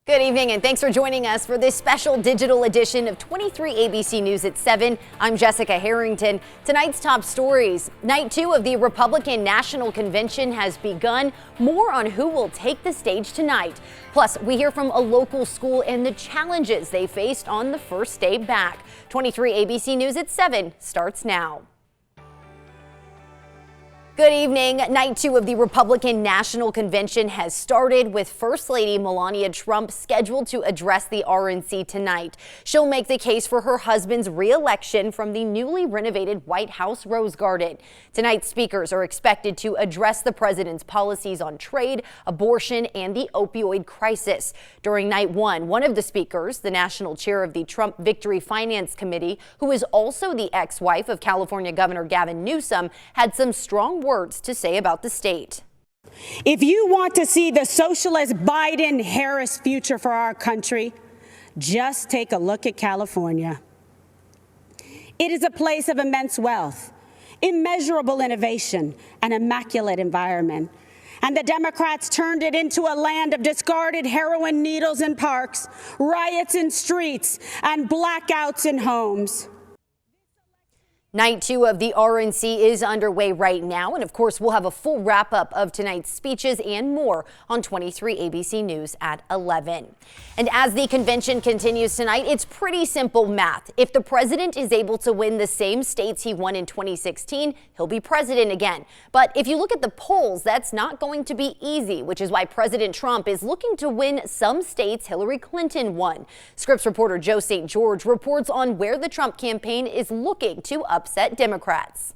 Good evening and thanks for joining us for this special digital edition of 23 ABC News at 7. I'm Jessica Harrington. Tonight's top stories. Night 2 of the Republican National Convention has begun. More on who will take the stage tonight. Plus, we hear from a local school and the challenges they faced on the first day back. 23 ABC News at 7 starts now. Good evening. Night 2 of the Republican National Convention has started with First Lady Melania Trump scheduled to address the RNC tonight. She'll make the case for her husband's re-election from the newly renovated White House Rose Garden. Tonight's speakers are expected to address the president's policies on trade, abortion, and the opioid crisis. During night 1, one of the speakers, the national chair of the Trump Victory Finance Committee, who is also the ex-wife of California Governor Gavin Newsom, had some strong words to say about the state. If you want to see the socialist Biden-Harris future for our country, just take a look at California. It is a place of immense wealth, immeasurable innovation, and immaculate environment. And the Democrats turned it into a land of discarded heroin needles in parks, riots in streets, and blackouts in homes. Night 2 of the RNC is underway right now, and of course we'll have a full wrap-up of tonight's speeches and more on 23 ABC News at 11. And as the convention continues tonight, it's pretty simple math. If the president is able to win the same states he won in 2016, he'll be president again. But if you look at the polls, that's not going to be easy, which is why President Trump is looking to win some states Hillary Clinton won. Scripps reporter Joe St. George reports on where the Trump campaign is looking to upset Democrats.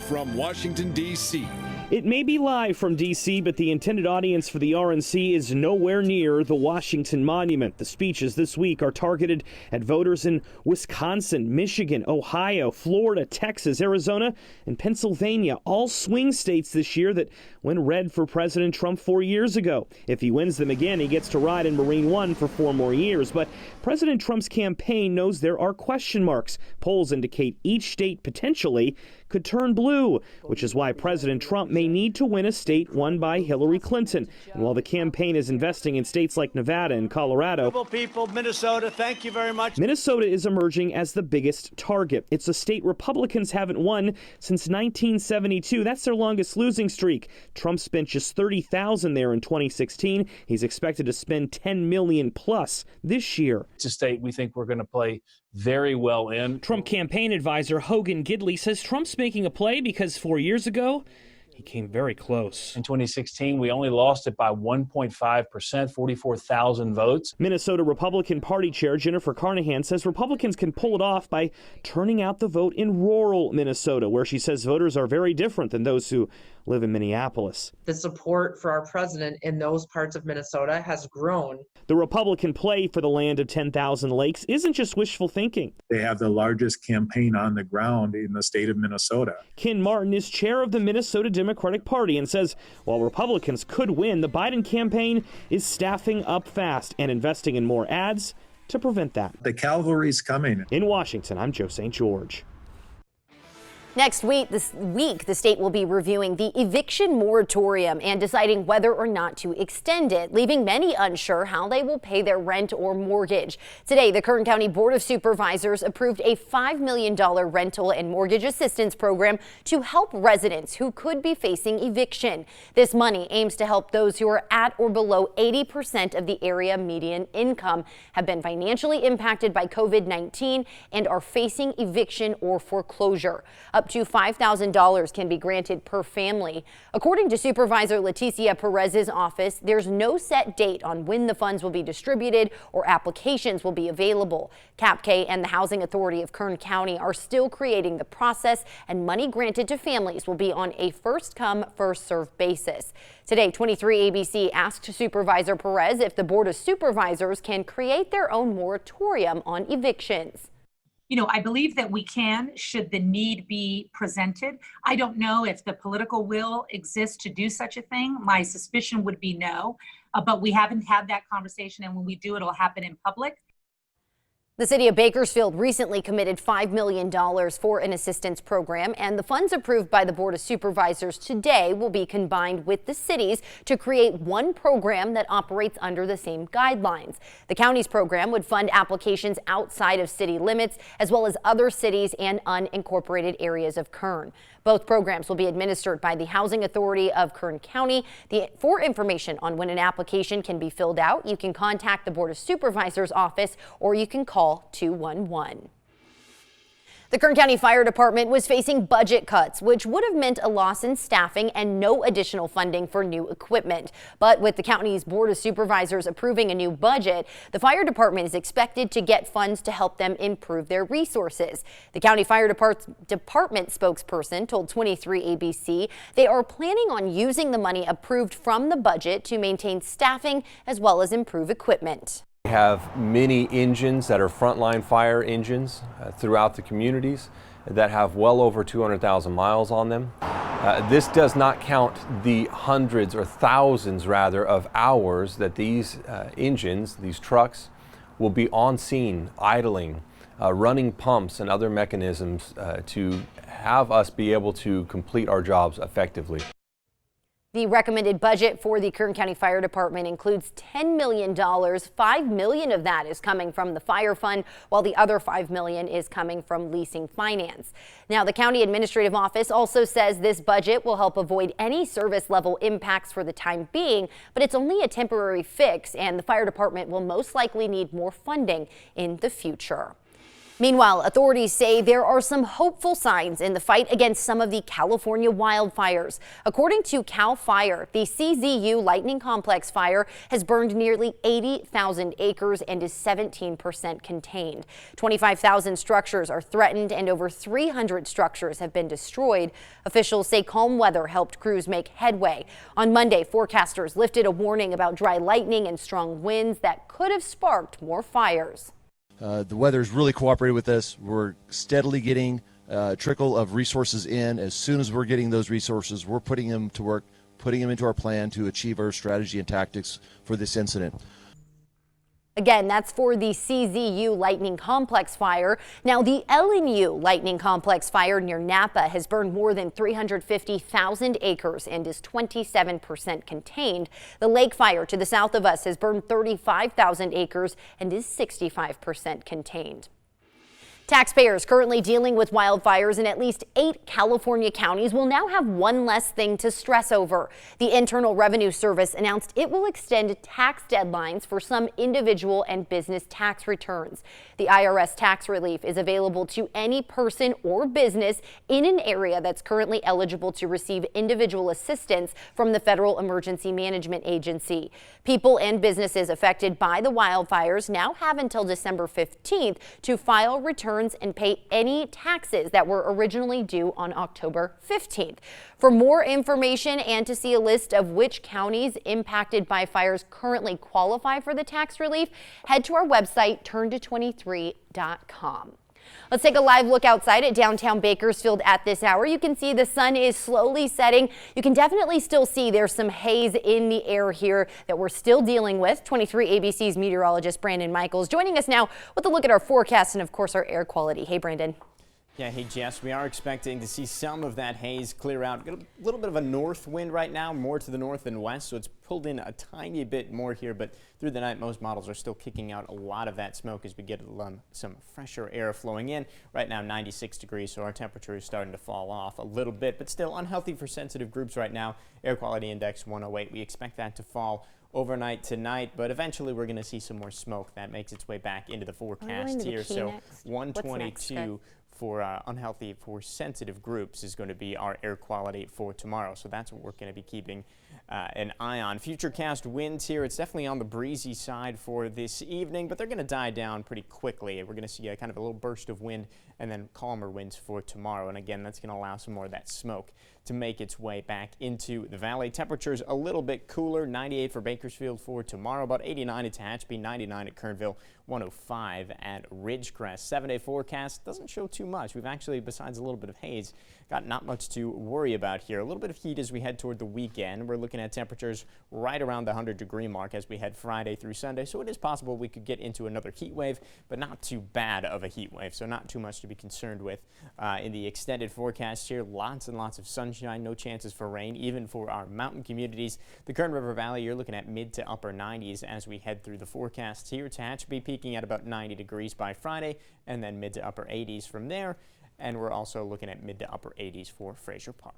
From Washington, D.C. It may be live from D.C., but the intended audience for the RNC is nowhere near the Washington Monument. The speeches this week are targeted at voters in Wisconsin, Michigan, Ohio, Florida, Texas, Arizona, and Pennsylvania, all swing states this year that went red for President Trump 4 years ago. If he wins them again, he gets to ride in Marine One for 4 more years. But President Trump's campaign knows there are question marks. Polls indicate each state potentially could turn blue, which is why President Trump may need to win a state won by Hillary Clinton. And while the campaign is investing in states like Nevada and Colorado, people, Minnesota, thank you very much. Minnesota is emerging as the biggest target. It's a state Republicans haven't won since 1972. That's their longest losing streak. Trump spent just $30,000 there in 2016. He's expected to spend $10 million plus this year. It's a state we think we're going to play very well in. Trump campaign advisor Hogan Gidley says Trump's making a play because 4 years ago, he came very close. In 2016, we only lost it by 1.5%, 44,000 votes. Minnesota Republican Party Chair Jennifer Carnahan says Republicans can pull it off by turning out the vote in rural Minnesota, where she says voters are very different than those who live in Minneapolis. The support for our president in those parts of Minnesota has grown. The Republican play for the land of 10,000 lakes isn't just wishful thinking. They have the largest campaign on the ground in the state of Minnesota. Ken Martin is chair of the Minnesota Democratic Party and says while Republicans could win, the Biden campaign is staffing up fast and investing in more ads to prevent that. The cavalry's coming. In Washington, I'm Joe St. George. Next week, the state will be reviewing the eviction moratorium and deciding whether or not to extend it, leaving many unsure how they will pay their rent or mortgage. Today, the Kern County Board of Supervisors approved a $5 million rental and mortgage assistance program to help residents who could be facing eviction. This money aims to help those who are at or below 80% of the area median income, have been financially impacted by COVID-19, and are facing eviction or foreclosure. Up to $5,000 can be granted per family. According to Supervisor Leticia Perez's office, there's no set date on when the funds will be distributed or applications will be available. CAPK and the Housing Authority of Kern County are still creating the process, and money granted to families will be on a first-come, first-served basis. Today, 23 ABC asked Supervisor Perez if the Board of Supervisors can create their own moratorium on evictions. You know, I believe that we can, should the need be presented. I don't know if the political will exists to do such a thing. My suspicion would be no, but we haven't had that conversation, and when we do, it'll happen in public. The city of Bakersfield recently committed $5 million for an assistance program, and the funds approved by the Board of Supervisors today will be combined with the city's to create one program that operates under the same guidelines. The county's program would fund applications outside of city limits, as well as other cities and unincorporated areas of Kern. Both programs will be administered by the Housing Authority of Kern County. For information on when an application can be filled out, you can contact the Board of Supervisors office or you can call 211. The Kern County Fire Department was facing budget cuts, which would have meant a loss in staffing and no additional funding for new equipment. But with the county's Board of Supervisors approving a new budget, the fire department is expected to get funds to help them improve their resources. The County Fire Department spokesperson told 23 ABC they are planning on using the money approved from the budget to maintain staffing as well as improve equipment. We have many engines that are frontline fire engines throughout the communities that have well over 200,000 miles on them. This does not count the hundreds or thousands rather of hours that these engines, these trucks, will be on scene idling, running pumps and other mechanisms to have us be able to complete our jobs effectively. The recommended budget for the Kern County Fire Department includes $10 million. $5 million of that is coming from the fire fund, while the other $5 million is coming from leasing finance. Now, the county administrative office also says this budget will help avoid any service level impacts for the time being, but it's only a temporary fix, and the fire department will most likely need more funding in the future. Meanwhile, authorities say there are some hopeful signs in the fight against some of the California wildfires. According to CAL FIRE, the CZU Lightning Complex fire has burned nearly 80,000 acres and is 17% contained. 25,000 structures are threatened and over 300 structures have been destroyed. Officials say calm weather helped crews make headway. On Monday, forecasters lifted a warning about dry lightning and strong winds that could have sparked more fires. The weather's really cooperated with us. We're steadily getting a trickle of resources in. As soon as we're getting those resources, we're putting them to work, putting them into our plan to achieve our strategy and tactics for this incident. Again, that's for the CZU Lightning Complex fire. Now, the Elenu Lightning Complex fire near Napa has burned more than 350,000 acres and is 27% contained. The lake fire to the south of us has burned 35,000 acres and is 65% contained. Taxpayers currently dealing with wildfires in at least 8 California counties will now have one less thing to stress over. The Internal Revenue Service announced it will extend tax deadlines for some individual and business tax returns. The IRS tax relief is available to any person or business in an area that's currently eligible to receive individual assistance from the Federal Emergency Management Agency. People and businesses affected by the wildfires now have until December 15th to file returns and pay any taxes that were originally due on October 15th. For more information and to see a list of which counties impacted by fires currently qualify for the tax relief, head to our website, turn223.com. Let's take a live look outside at downtown Bakersfield at this hour. You can see the sun is slowly setting. You can definitely still see there's some haze in the air here that we're still dealing with. 23 ABC's meteorologist Brandon Michaels joining us now with a look at our forecast and, of course, our air quality. Hey, Brandon. Yeah, hey Jess, we are expecting to see some of that haze clear out. Got a little bit of a north wind right now, more to the north and west, so it's pulled in a tiny bit more here, but through the night most models are still kicking out a lot of that smoke as we get some fresher air flowing in. Right now 96 degrees, so our temperature is starting to fall off a little bit, but still unhealthy for sensitive groups right now. Air quality index 108. We expect that to fall overnight tonight, but eventually we're going to see some more smoke that makes its way back into the forecast here. So 122 for unhealthy for sensitive groups is going to be our air quality for tomorrow. So that's what we're going to be keeping an eye on. Futurecast winds here, it's definitely on the breezy side for this evening, but they're going to die down pretty quickly. We're going to see a kind of a little burst of wind and then calmer winds for tomorrow. And again, that's going to allow some more of that smoke to make its way back into the valley. Temperatures a little bit cooler, 98 for Bakersfield for tomorrow, about 89 at Tehachapi, 99 at Kernville, 105 at Ridgecrest. 7-day forecast doesn't show too much. We've actually, besides a little bit of haze, got not much to worry about here. A little bit of heat as we head toward the weekend. We're looking at temperatures right around the 100-degree mark as we head Friday through Sunday. So it is possible we could get into another heat wave, but not too bad of a heat wave. So not too much to be concerned with in the extended forecast here. Lots and lots of sunshine, no chances for rain, even for our mountain communities. The Kern River Valley, you're looking at mid to upper 90s as we head through the forecast here. Tehachapi peaking at about 90 degrees by Friday, and then mid to upper 80s from there. And we're also looking at mid to upper 80s for Fraser Park.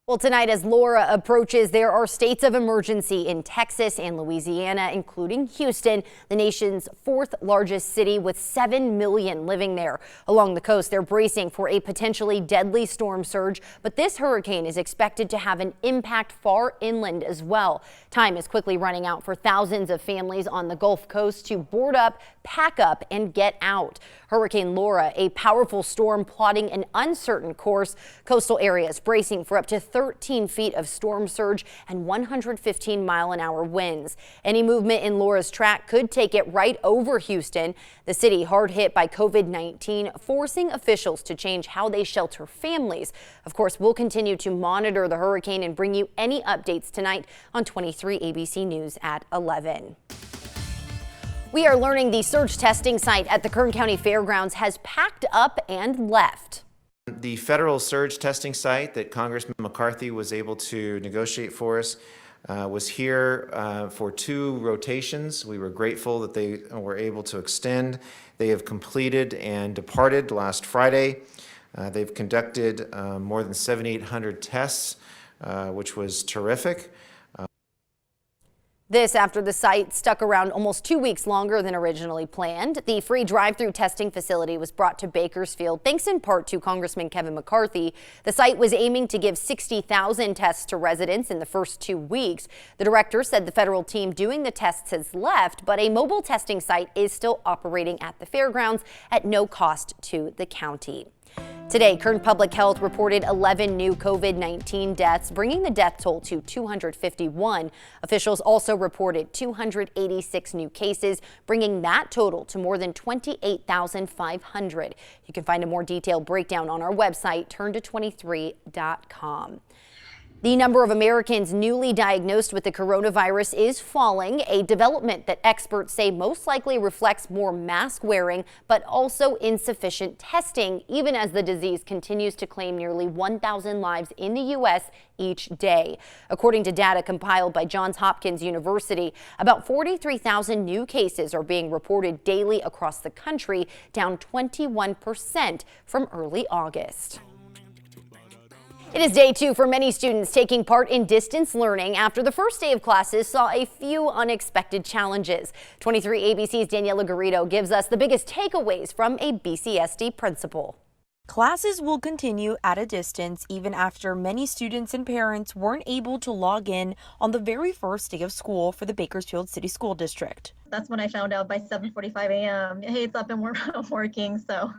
Well, tonight, as Laura approaches, there are states of emergency in Texas and Louisiana, including Houston, the nation's fourth largest city with 7 million living there. Along the coast, they're bracing for a potentially deadly storm surge, but this hurricane is expected to have an impact far inland as well. Time is quickly running out for thousands of families on the Gulf Coast to board up, pack up, and get out. Hurricane Laura, a powerful storm plotting an uncertain course. Coastal areas bracing for up to 13 feet of storm surge and 115-mile-an-hour winds. Any movement in Laura's track could take it right over Houston. The city hard hit by COVID-19, forcing officials to change how they shelter families. Of course, we'll continue to monitor the hurricane and bring you any updates tonight on 23 ABC News at 11. We are learning the surge testing site at the Kern County Fairgrounds has packed up and left. The federal surge testing site that Congressman McCarthy was able to negotiate for us was here for 2 rotations. We were grateful that they were able to extend. They have completed and departed last Friday. They've conducted more than 7,800 tests, which was terrific. This after the site stuck around almost 2 weeks longer than originally planned. The free drive-through testing facility was brought to Bakersfield thanks in part to Congressman Kevin McCarthy. The site was aiming to give 60,000 tests to residents in the first 2 weeks. The director said the federal team doing the tests has left, but a mobile testing site is still operating at the fairgrounds at no cost to the county. Today, Kern Public Health reported 11 new COVID-19 deaths, bringing the death toll to 251. Officials also reported 286 new cases, bringing that total to more than 28,500. You can find a more detailed breakdown on our website, turn23.com. The number of Americans newly diagnosed with the coronavirus is falling, a development that experts say most likely reflects more mask wearing, but also insufficient testing, even as the disease continues to claim nearly 1,000 lives in the U.S. each day. According to data compiled by Johns Hopkins University, about 43,000 new cases are being reported daily across the country, down 21% from early August. It is day 2 for many students taking part in distance learning after the first day of classes saw a few unexpected challenges. 23 ABC's Daniela Garrido gives us the biggest takeaways from a BCSD principal. Classes will continue at a distance even after many students and parents weren't able to log in on the very first day of school for the Bakersfield City School District. That's when I found out by 7:45 a.m. Hey, it's up and we're working. So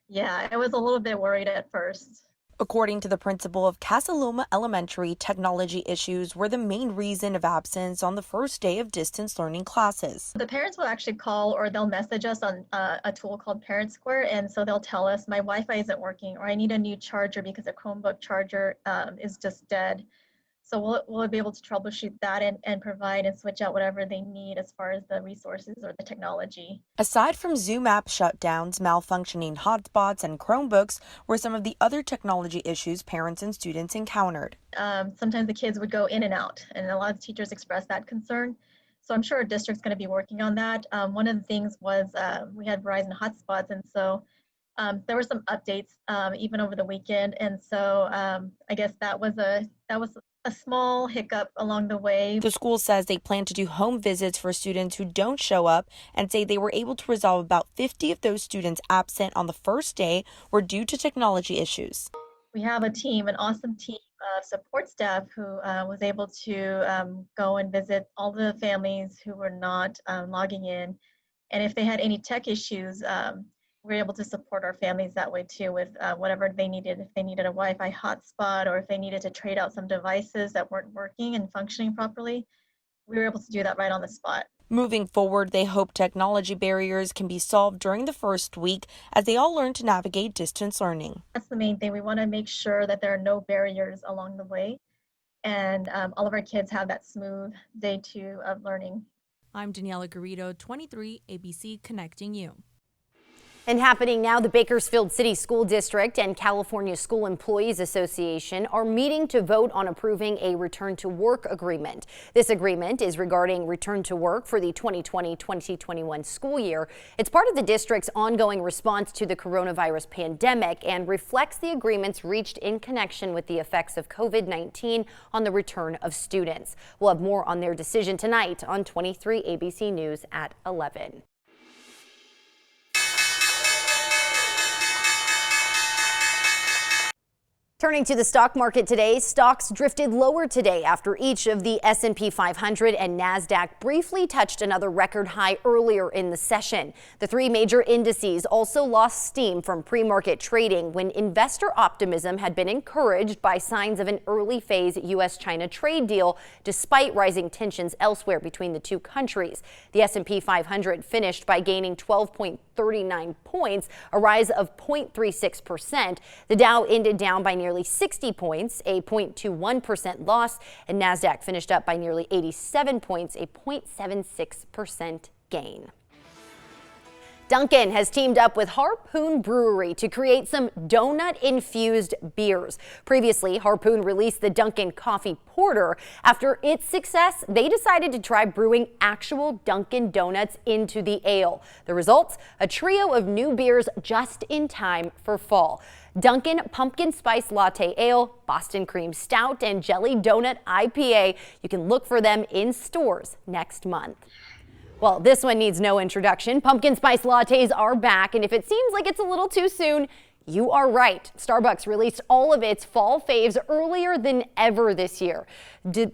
yeah, I was a little bit worried at first. According to the principal of Casaloma Elementary, technology issues were the main reason of absence on the first day of distance learning classes. The parents will actually call or they'll message us on a tool called Parent Square, and so they'll tell us my Wi-Fi isn't working or I need a new charger because a Chromebook charger is just dead. So we'll be able to troubleshoot that and provide and switch out whatever they need as far as the resources or the technology. Aside from Zoom app shutdowns, malfunctioning hotspots, and Chromebooks were some of the other technology issues parents and students encountered. Sometimes the kids would go in and out, and a lot of teachers expressed that concern. So I'm sure our district's going to be working on that. One of the things was we had Verizon hotspots, and so there were some updates even over the weekend, and so I guess that was a small hiccup along the way. The school says they plan to do home visits for students who don't show up and say they were able to resolve about 50 of those students absent on the first day were due to technology issues. We have a team, an awesome team of support staff who was able to go and visit all the families who were not logging in. And if they had any tech issues, we were able to support our families that way too with whatever they needed. If they needed a Wi-Fi hotspot or if they needed to trade out some devices that weren't working and functioning properly, we were able to do that right on the spot. Moving forward, they hope technology barriers can be solved during the first week as they all learn to navigate distance learning. That's the main thing. We want to make sure that there are no barriers along the way, and all of our kids have that smooth day 2 of learning. I'm Daniela Garrido, 23 ABC Connecting You. And happening now, the Bakersfield City School District and California School Employees Association are meeting to vote on approving a return to work agreement. This agreement is regarding return to work for the 2020-2021 school year. It's part of the district's ongoing response to the coronavirus pandemic and reflects the agreements reached in connection with the effects of COVID-19 on the return of students. We'll have more on their decision tonight on 23 ABC News at 11. Turning to the stock market today, stocks drifted lower today after each of the S&P 500 and NASDAQ briefly touched another record high earlier in the session. The three major indices also lost steam from pre-market trading when investor optimism had been encouraged by signs of an early phase U.S.-China trade deal despite rising tensions elsewhere between the two countries. The S&P 500 finished by gaining 12.39 points, a rise of 0.36%. The Dow ended down by nearly 60 points, a 0.21% loss, and NASDAQ finished up by nearly 87 points, a 0.76% gain. Dunkin has teamed up with Harpoon Brewery to create some donut-infused beers. Previously, Harpoon released the Dunkin Coffee Porter. After its success, they decided to try brewing actual Dunkin Donuts into the ale. The results? A trio of new beers just in time for fall. Dunkin Pumpkin Spice Latte Ale, Boston Cream Stout, and Jelly Donut IPA. You can look for them in stores next month. Well, this one needs no introduction. Pumpkin spice lattes are back, and if it seems like it's a little too soon, you are right. Starbucks released all of its fall faves earlier than ever this year.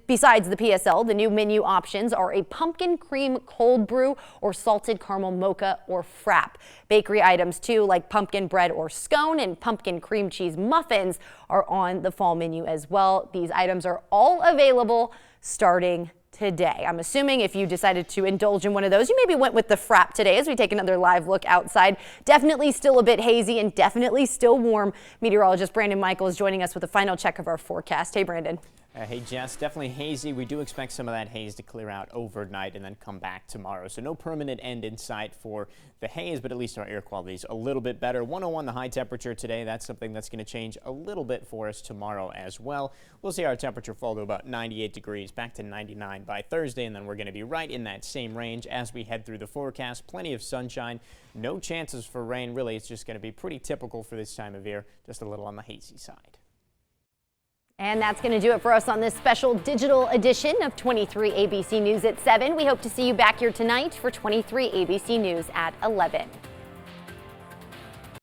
Besides the PSL, the new menu options are a pumpkin cream cold brew or salted caramel mocha or frap. Bakery items too, like pumpkin bread or scone and pumpkin cream cheese muffins, are on the fall menu as well. These items are all available starting today. I'm assuming if you decided to indulge in one of those, you maybe went with the frap today as we take another live look outside. Definitely still a bit hazy and definitely still warm. Meteorologist Brandon Michael is joining us with a final check of our forecast. Hey, Brandon. Hey, Jess, definitely hazy. We do expect some of that haze to clear out overnight and then come back tomorrow. So no permanent end in sight for the haze, but at least our air quality is a little bit better. 101 the high temperature today. That's something that's going to change a little bit for us tomorrow as well. We'll see our temperature fall to about 98 degrees, back to 99 by Thursday, and then we're going to be right in that same range as we head through the forecast. Plenty of sunshine. No chances for rain. Really, it's just going to be pretty typical for this time of year, just a little on the hazy side. And that's going to do it for us on this special digital edition of 23 ABC News at 7. We hope to see you back here tonight for 23 ABC News at 11.